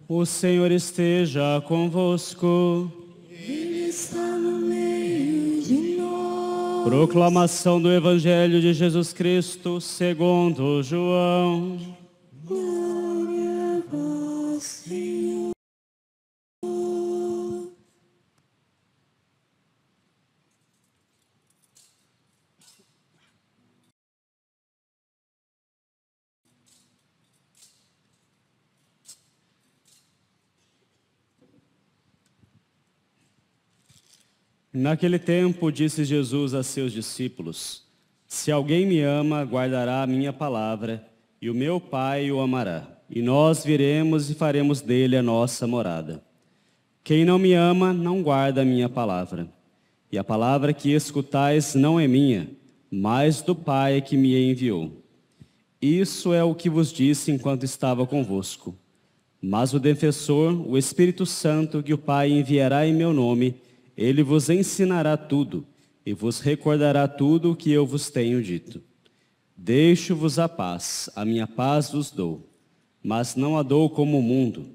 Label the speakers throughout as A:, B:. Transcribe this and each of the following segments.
A: O Senhor esteja convosco.
B: Ele está no meio de nós.
A: Proclamação do Evangelho de Jesus Cristo segundo João.
B: Glória a vós, Senhor.
A: Naquele tempo disse Jesus a seus discípulos: Se alguém me ama, guardará a minha palavra, e o meu Pai o amará, e nós viremos e faremos dele a nossa morada. Quem não me ama, não guarda a minha palavra. E a palavra que escutais não é minha, mas do Pai que me enviou. Isso é o que vos disse enquanto estava convosco. Mas o defensor, o Espírito Santo, que o Pai enviará em meu nome, ele vos ensinará tudo e vos recordará tudo o que eu vos tenho dito. Deixo-vos a minha paz vos dou, mas não a dou como o mundo.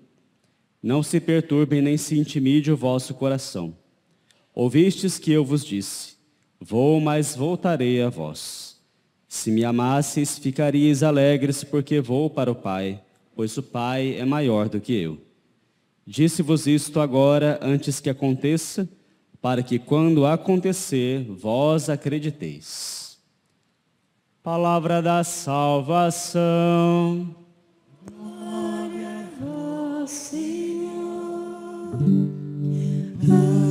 A: Não se perturbem nem se intimide o vosso coração. Ouvistes que eu vos disse: Vou, mas voltarei a vós. Se me amasseis, ficaríeis alegres, porque vou para o Pai, pois o Pai é maior do que eu. Disse-vos isto agora, antes que aconteça, para que quando acontecer, vós acrediteis. Palavra da salvação.
B: Glória a vós, Senhor. Aleluia,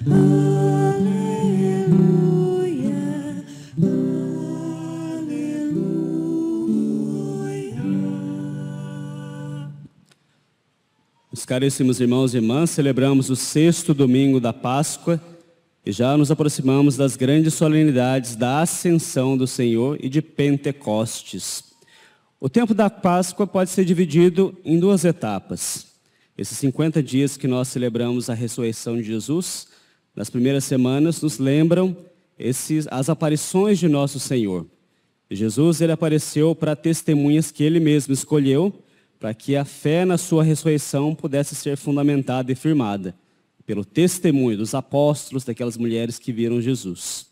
B: aleluia, aleluia.
A: Meus caríssimos irmãos e irmãs, celebramos o 6º domingo da Páscoa e já nos aproximamos das grandes solenidades da Ascensão do Senhor e de Pentecostes. O tempo da Páscoa pode ser dividido em 2 etapas. Esses 50 dias que nós celebramos a ressurreição de Jesus, nas primeiras semanas, nos lembram as aparições de nosso Senhor. Jesus, ele apareceu para testemunhas que ele mesmo escolheu, para que a fé na sua ressurreição pudesse ser fundamentada e firmada pelo testemunho dos apóstolos, daquelas mulheres que viram Jesus.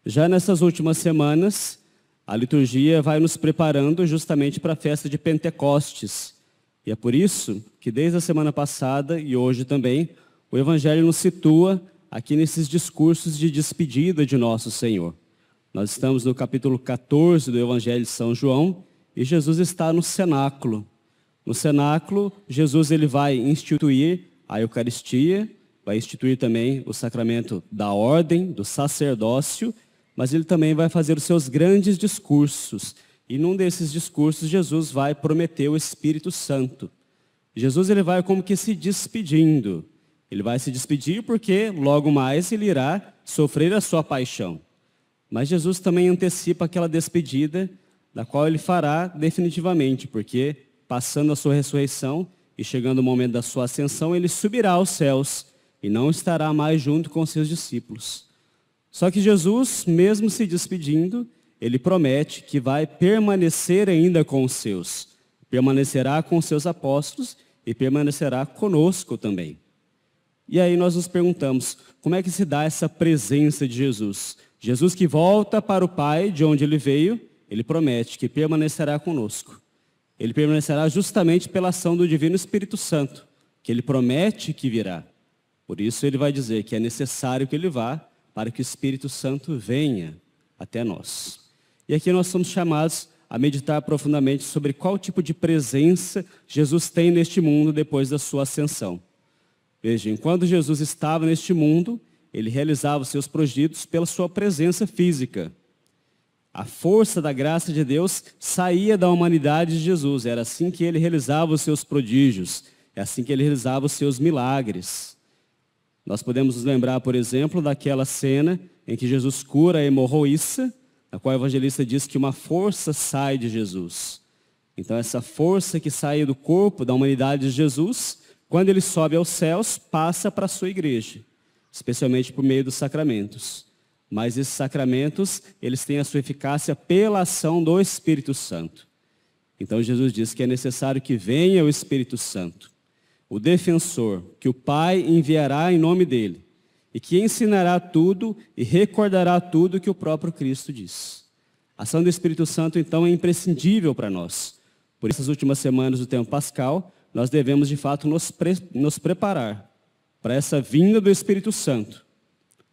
A: Já nessas últimas semanas, a liturgia vai nos preparando justamente para a festa de Pentecostes. E é por isso que desde a semana passada e hoje também, o Evangelho nos situa aqui nesses discursos de despedida de nosso Senhor. Nós estamos no capítulo 14 do Evangelho de São João e Jesus está no cenáculo. No cenáculo, Jesus ele vai instituir a Eucaristia, vai instituir também o sacramento da ordem, do sacerdócio, mas ele também vai fazer os seus grandes discursos. E num desses discursos, Jesus vai prometer o Espírito Santo. Jesus ele vai como que se despedindo. Ele vai se despedir porque logo mais ele irá sofrer a sua paixão. Mas Jesus também antecipa aquela despedida da qual ele fará definitivamente, porque passando a sua ressurreição e chegando o momento da sua ascensão, ele subirá aos céus e não estará mais junto com seus discípulos. Só que Jesus, mesmo se despedindo, ele promete que vai permanecer ainda com os seus. Permanecerá com os seus apóstolos e permanecerá conosco também. E aí nós nos perguntamos, como é que se dá essa presença de Jesus? Jesus que volta para o Pai, de onde ele veio, ele promete que permanecerá conosco. Ele permanecerá justamente pela ação do Divino Espírito Santo, que ele promete que virá. Por isso ele vai dizer que é necessário que ele vá para que o Espírito Santo venha até nós. E aqui nós somos chamados a meditar profundamente sobre qual tipo de presença Jesus tem neste mundo depois da sua ascensão. Veja, enquanto Jesus estava neste mundo, ele realizava os seus projetos pela sua presença física. a força da graça de Deus saía da humanidade de Jesus. Era assim que ele realizava os seus prodígios. É assim que ele realizava os seus milagres. Nós podemos nos lembrar, por exemplo, daquela cena em que Jesus cura a hemorroíça, na qual o evangelista diz que uma força sai de Jesus. Então essa força que sai do corpo, da humanidade de Jesus, quando ele sobe aos céus, passa para a sua igreja, especialmente por meio dos sacramentos. Mas esses sacramentos, eles têm a sua eficácia pela ação do Espírito Santo. Então Jesus diz que é necessário que venha o Espírito Santo, o defensor, que o Pai enviará em nome dele, e que ensinará tudo e recordará tudo que o próprio Cristo diz. A ação do Espírito Santo, então, é imprescindível para nós. Por essas últimas semanas do tempo pascal, nós devemos, de fato, nos preparar para essa vinda do Espírito Santo.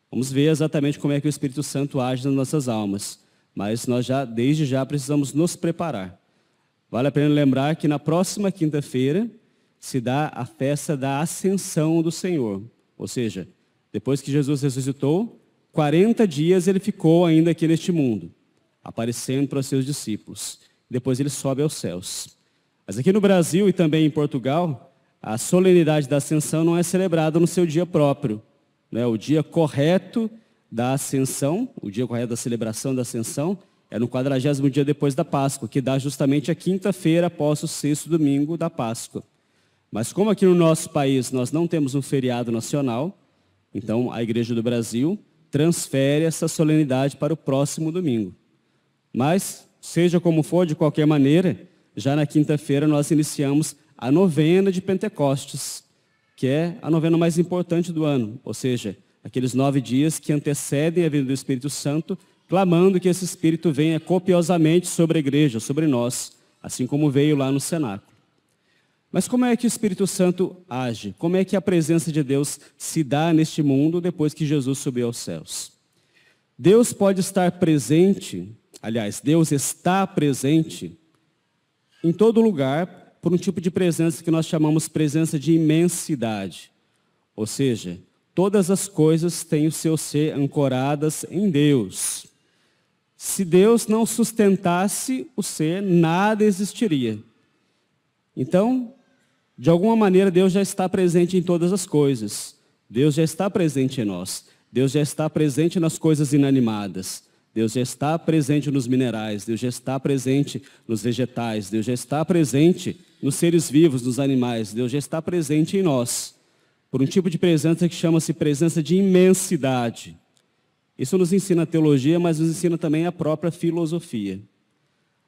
A: Vamos ver exatamente como é que o Espírito Santo age nas nossas almas. Mas nós desde já, precisamos nos preparar. Vale a pena lembrar que na próxima quinta-feira se dá a festa da Ascensão do Senhor. Ou seja, depois que Jesus ressuscitou, 40 dias ele ficou ainda aqui neste mundo, aparecendo para os seus discípulos. Depois ele sobe aos céus. Mas aqui no Brasil e também em Portugal, a solenidade da Ascensão não é celebrada no seu dia próprio. O dia correto da Ascensão, o dia correto da celebração da Ascensão, é no 40º dia depois da Páscoa, que dá justamente a quinta-feira após o 6º domingo da Páscoa. Mas como aqui no nosso país nós não temos um feriado nacional, então a Igreja do Brasil transfere essa solenidade para o próximo domingo. Mas, seja como for, de qualquer maneira, já na quinta-feira nós iniciamos a novena de Pentecostes, que é a novena mais importante do ano, ou seja, aqueles 9 dias que antecedem a vinda do Espírito Santo, clamando que esse Espírito venha copiosamente sobre a igreja, sobre nós, assim como veio lá no cenáculo. Mas como é que o Espírito Santo age? Como é que a presença de Deus se dá neste mundo depois que Jesus subiu aos céus? Deus pode estar presente, aliás, Deus está presente em todo lugar, por um tipo de presença que nós chamamos presença de imensidade. Ou seja, todas as coisas têm o seu ser ancoradas em Deus. Se Deus não sustentasse o ser, nada existiria. Então, de alguma maneira, Deus já está presente em todas as coisas. Deus já está presente em nós. Deus já está presente nas coisas inanimadas. Deus já está presente nos minerais, Deus já está presente nos vegetais, Deus já está presente nos seres vivos, nos animais, Deus já está presente em nós, por um tipo de presença que chama-se presença de imensidade. Isso nos ensina a teologia, mas nos ensina também a própria filosofia.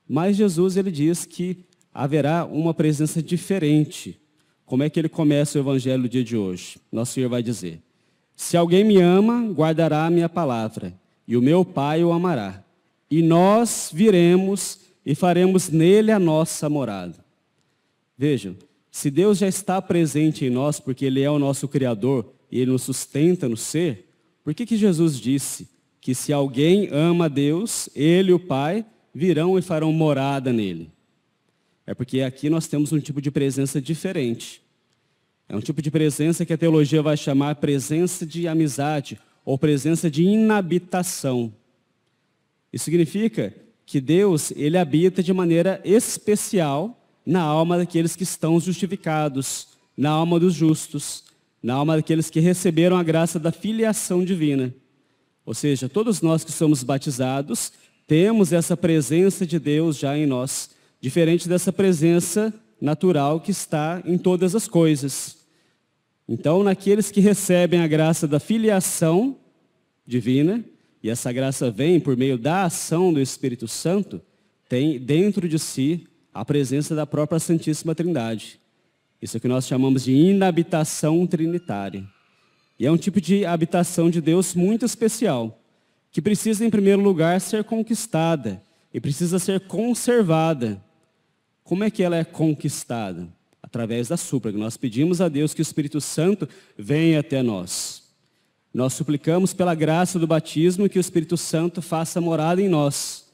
A: Mas Jesus, ele diz que haverá uma presença diferente. Como é que ele começa o evangelho do dia de hoje? Nosso Senhor vai dizer: se alguém me ama, guardará a minha palavra, e o meu Pai o amará. E nós viremos e faremos nele a nossa morada. Vejam, se Deus já está presente em nós, porque Ele é o nosso Criador, e Ele nos sustenta no ser, por que Jesus disse que se alguém ama a Deus, Ele e o Pai virão e farão morada nele? É porque aqui nós temos um tipo de presença diferente. É um tipo de presença que a teologia vai chamar presença de amizade, ou presença de inabitação. Isso significa que Deus, ele habita de maneira especial na alma daqueles que estão justificados, na alma dos justos, na alma daqueles que receberam a graça da filiação divina. Ou seja, todos nós que somos batizados, temos essa presença de Deus já em nós, diferente dessa presença natural que está em todas as coisas. Então, naqueles que recebem a graça da filiação divina, e essa graça vem por meio da ação do Espírito Santo, tem dentro de si a presença da própria Santíssima Trindade. Isso que nós chamamos de inabitação trinitária. E é um tipo de habitação de Deus muito especial, que precisa, em primeiro lugar, ser conquistada e precisa ser conservada. Como é que ela é conquistada? Através da súplica. Nós pedimos a Deus que o Espírito Santo venha até nós. Nós suplicamos pela graça do batismo que o Espírito Santo faça morada em nós.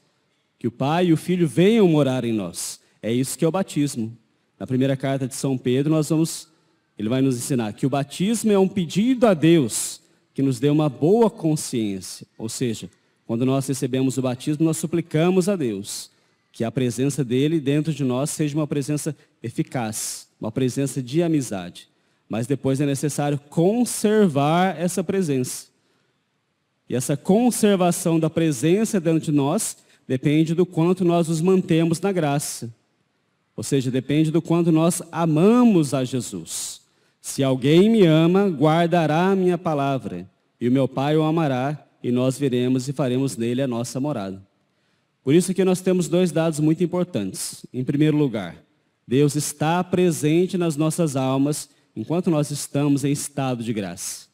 A: Que o Pai e o Filho venham morar em nós. É isso que é o batismo. Na primeira carta de São Pedro, ele vai nos ensinar que o batismo é um pedido a Deus que nos dê uma boa consciência. Ou seja, Quando nós recebemos o batismo, nós suplicamos a Deus que a presença dele dentro de nós seja uma presença eficaz, uma presença de amizade. Mas depois é necessário conservar essa presença. E essa conservação da presença dentro de nós depende do quanto nós nos mantemos na graça. Ou seja, depende do quanto nós amamos a Jesus. Se alguém me ama, guardará a minha palavra, e o meu Pai o amará, e nós viremos e faremos nele a nossa morada. Por isso que nós temos dois dados muito importantes. Em primeiro lugar, Deus está presente nas nossas almas enquanto nós estamos em estado de graça.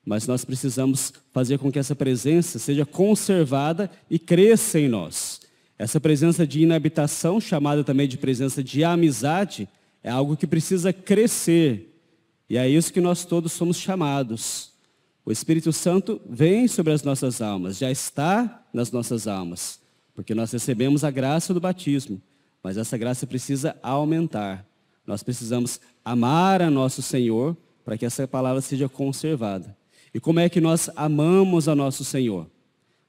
A: Mas nós precisamos fazer com que essa presença seja conservada e cresça em nós. Essa presença de inabitação, chamada também de presença de amizade, é algo que precisa crescer. E é isso que nós todos somos chamados. O Espírito Santo vem sobre as nossas almas, já está nas nossas almas, porque nós recebemos a graça do batismo, mas essa graça precisa aumentar. Nós precisamos amar a nosso Senhor para que essa palavra seja conservada. E como é que nós amamos a nosso Senhor?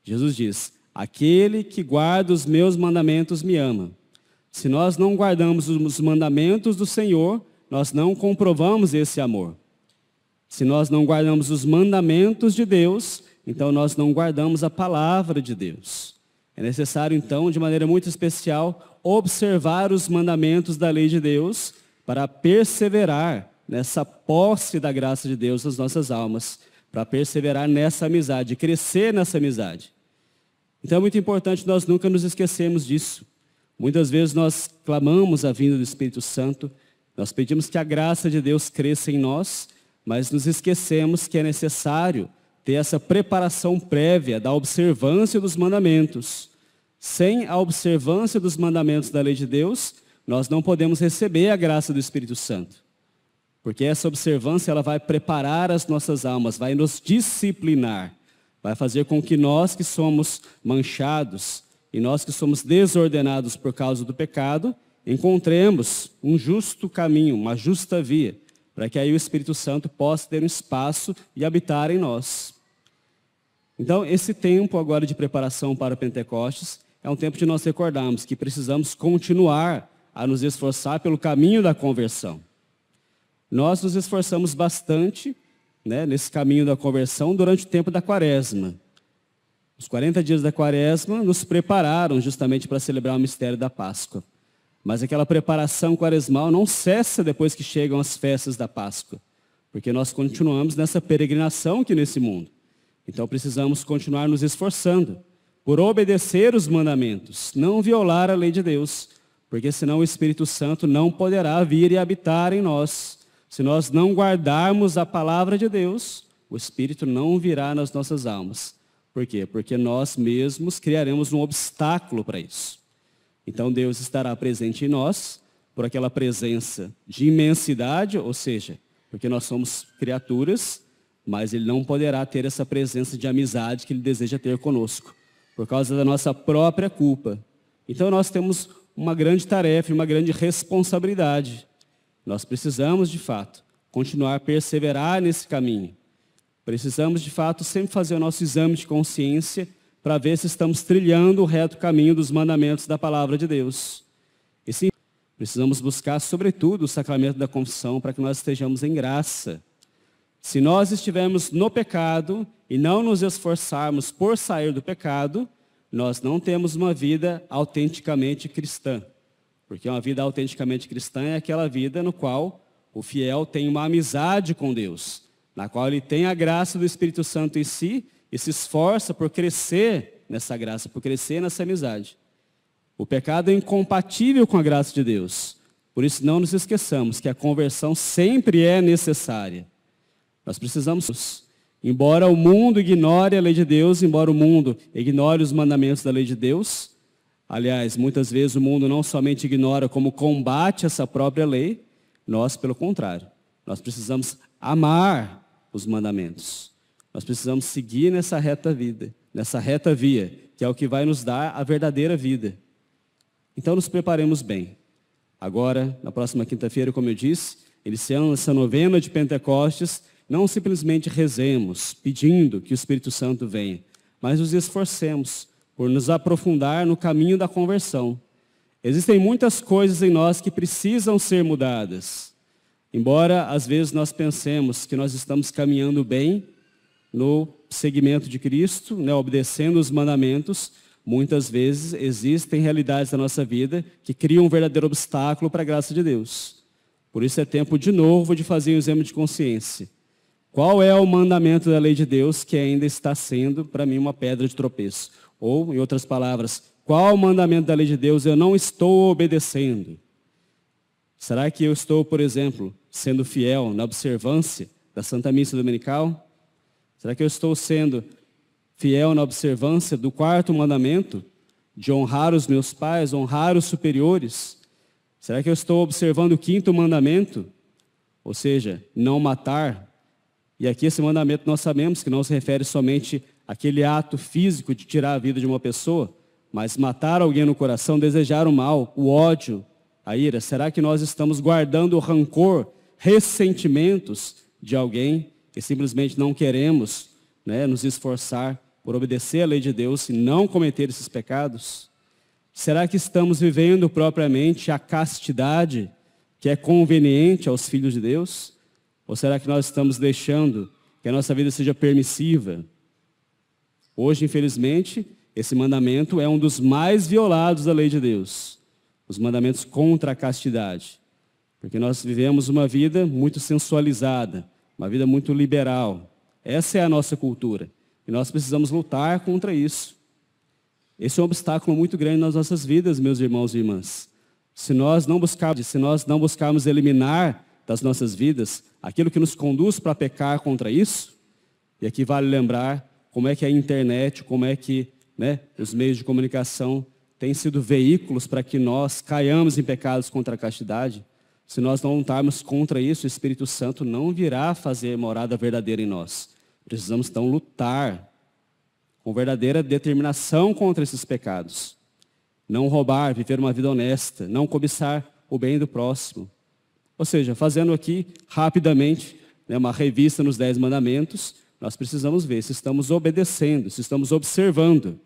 A: Jesus diz, aquele que guarda os meus mandamentos me ama. Se nós não guardamos os mandamentos do Senhor, nós não comprovamos esse amor. Se nós não guardamos os mandamentos de Deus, então nós não guardamos a palavra de Deus. É necessário, então, de maneira muito especial, observar os mandamentos da lei de Deus para perseverar nessa posse da graça de Deus nas nossas almas, para perseverar nessa amizade, crescer nessa amizade. Então é muito importante nós nunca nos esquecermos disso. Muitas vezes nós clamamos a vinda do Espírito Santo, nós pedimos que a graça de Deus cresça em nós, mas nos esquecemos que é necessário ter essa preparação prévia da observância dos mandamentos. Sem a observância dos mandamentos da lei de Deus, nós não podemos receber a graça do Espírito Santo. Porque essa observância ela vai preparar as nossas almas, vai nos disciplinar, vai fazer com que nós que somos manchados e nós que somos desordenados por causa do pecado, encontremos um justo caminho, uma justa via, para que aí o Espírito Santo possa ter um espaço e habitar em nós. Então, esse tempo agora de preparação para o Pentecostes é um tempo de nós recordarmos que precisamos continuar a nos esforçar pelo caminho da conversão. Nós nos esforçamos bastante, nesse caminho da conversão durante o tempo da Quaresma. Os 40 dias da Quaresma nos prepararam justamente para celebrar o mistério da Páscoa. Mas aquela preparação quaresmal não cessa depois que chegam as festas da Páscoa, porque nós continuamos nessa peregrinação aqui nesse mundo. Então precisamos continuar nos esforçando por obedecer os mandamentos, não violar a lei de Deus, porque senão o Espírito Santo não poderá vir e habitar em nós. Se nós não guardarmos a palavra de Deus, o Espírito não virá nas nossas almas. Por quê? Porque nós mesmos criaremos um obstáculo para isso. Então Deus estará presente em nós por aquela presença de imensidade, ou seja, porque nós somos criaturas, mas Ele não poderá ter essa presença de amizade que Ele deseja ter conosco, por causa da nossa própria culpa. Então nós temos uma grande tarefa e uma grande responsabilidade. Nós precisamos, de fato, continuar a perseverar nesse caminho. Precisamos, de fato, sempre fazer o nosso exame de consciência para ver se estamos trilhando o reto caminho dos mandamentos da palavra de Deus. E sim, precisamos buscar, sobretudo, o sacramento da confissão para que nós estejamos em graça. Se nós estivermos no pecado e não nos esforçarmos por sair do pecado, nós não temos uma vida autenticamente cristã. Porque uma vida autenticamente cristã é aquela vida no qual o fiel tem uma amizade com Deus, na qual ele tem a graça do Espírito Santo em si e se esforça por crescer nessa graça, por crescer nessa amizade. O pecado é incompatível com a graça de Deus. Por isso não nos esqueçamos que a conversão sempre é necessária. Nós precisamos, embora o mundo ignore a lei de Deus, embora o mundo ignore os mandamentos da lei de Deus, aliás, muitas vezes o mundo não somente ignora, como combate essa própria lei, nós, pelo contrário, nós precisamos amar os mandamentos. Nós precisamos seguir nessa reta vida, nessa reta via, que é o que vai nos dar a verdadeira vida. Então nos preparemos bem. Agora, na próxima quinta-feira, como eu disse, iniciando essa novena de Pentecostes, não simplesmente rezemos, pedindo que o Espírito Santo venha, mas nos esforcemos por nos aprofundar no caminho da conversão. Existem muitas coisas em nós que precisam ser mudadas. Embora, às vezes, nós pensemos que nós estamos caminhando bem no seguimento de Cristo, né, obedecendo os mandamentos, muitas vezes existem realidades da nossa vida que criam um verdadeiro obstáculo para a graça de Deus. Por isso é tempo, de novo, de fazer um exame de consciência. Qual é o mandamento da lei de Deus que ainda está sendo, para mim, uma pedra de tropeço? Ou, em outras palavras, qual o mandamento da lei de Deus eu não estou obedecendo? Será que eu estou, por exemplo, sendo fiel na observância da Santa Missa Dominical? Será que eu estou sendo fiel na observância do 4º mandamento, de honrar os meus pais, honrar os superiores? Será que eu estou observando o 5º mandamento, ou seja, não matar? E aqui esse mandamento nós sabemos que não se refere somente àquele ato físico de tirar a vida de uma pessoa, mas matar alguém no coração, desejar o mal, o ódio, a ira. Será que nós estamos guardando o rancor, ressentimentos de alguém que simplesmente não queremos, né, nos esforçar por obedecer a lei de Deus e não cometer esses pecados? Será que estamos vivendo propriamente a castidade que é conveniente aos filhos de Deus? Ou será que nós estamos deixando que a nossa vida seja permissiva? Hoje, infelizmente, esse mandamento é um dos mais violados da lei de Deus. Os mandamentos contra a castidade. Porque nós vivemos uma vida muito sensualizada, uma vida muito liberal. Essa é a nossa cultura. E nós precisamos lutar contra isso. Esse é um obstáculo muito grande nas nossas vidas, meus irmãos e irmãs. Se nós não buscarmos eliminar das nossas vidas aquilo que nos conduz para pecar contra isso, e aqui vale lembrar como é que a internet, como é que, né, os meios de comunicação têm sido veículos para que nós caiamos em pecados contra a castidade. Se nós não lutarmos contra isso, o Espírito Santo não virá fazer morada verdadeira em nós. Precisamos, então, lutar com verdadeira determinação contra esses pecados. Não roubar, viver uma vida honesta, não cobiçar o bem do próximo. Ou seja, fazendo aqui, rapidamente, né, uma revista nos 10 mandamentos, nós precisamos ver se estamos obedecendo, se estamos observando.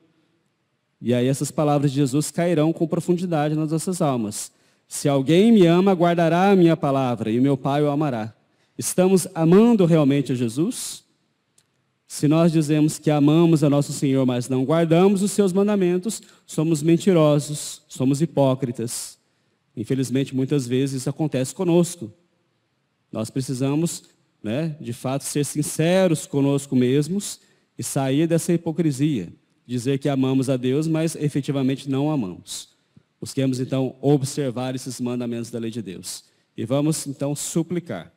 A: E aí essas palavras de Jesus cairão com profundidade nas nossas almas. Se alguém me ama, guardará a minha palavra, e o meu Pai o amará. Estamos amando realmente a Jesus? Se nós dizemos que amamos a nosso Senhor, mas não guardamos os seus mandamentos, somos mentirosos, somos hipócritas. Infelizmente, muitas vezes isso acontece conosco. Nós precisamos, né, de fato, ser sinceros conosco mesmos e sair dessa hipocrisia. Dizer que amamos a Deus, mas efetivamente não amamos. Busquemos, então, observar esses mandamentos da lei de Deus. E vamos, então, suplicar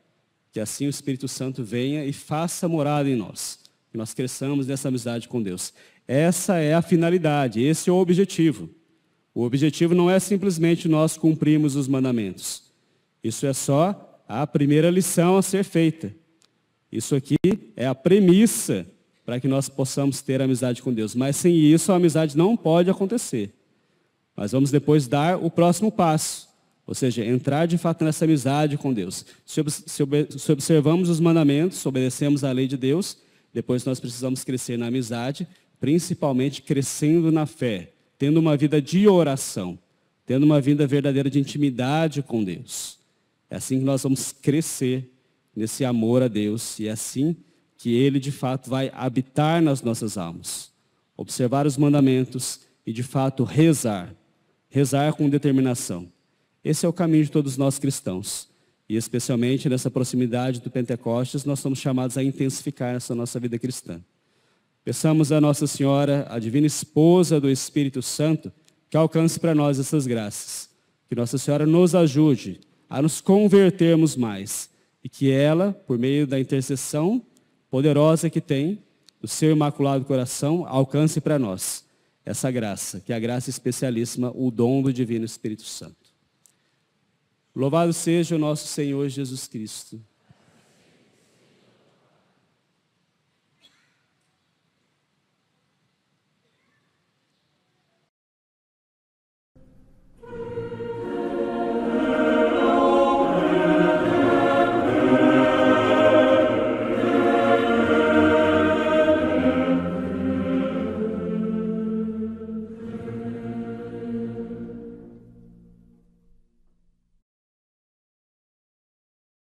A: que assim o Espírito Santo venha e faça morada em nós. Que nós cresçamos nessa amizade com Deus. Essa é a finalidade, esse é o objetivo. O objetivo não é simplesmente nós cumprirmos os mandamentos. Isso é só a primeira lição a ser feita. Isso aqui é a premissa para que nós possamos ter amizade com Deus. Mas sem isso a amizade não pode acontecer. Mas vamos depois dar o próximo passo. Ou seja, entrar de fato nessa amizade com Deus. Se observamos os mandamentos, se obedecemos à lei de Deus, depois nós precisamos crescer na amizade, principalmente crescendo na fé, tendo uma vida de oração, tendo uma vida verdadeira de intimidade com Deus. É assim que nós vamos crescer nesse amor a Deus e é assim que Ele de fato vai habitar nas nossas almas. Observar os mandamentos e de fato rezar com determinação. Esse é o caminho de todos nós cristãos. E especialmente nessa proximidade do Pentecostes, nós somos chamados a intensificar essa nossa vida cristã. Peçamos a Nossa Senhora, a divina esposa do Espírito Santo, que alcance para nós essas graças. Que Nossa Senhora nos ajude a nos convertermos mais. E que ela, por meio da intercessão poderosa que tem, do seu Imaculado Coração, alcance para nós essa graça, que é a graça especialíssima, o dom do Divino Espírito Santo. Louvado seja o nosso Senhor Jesus Cristo.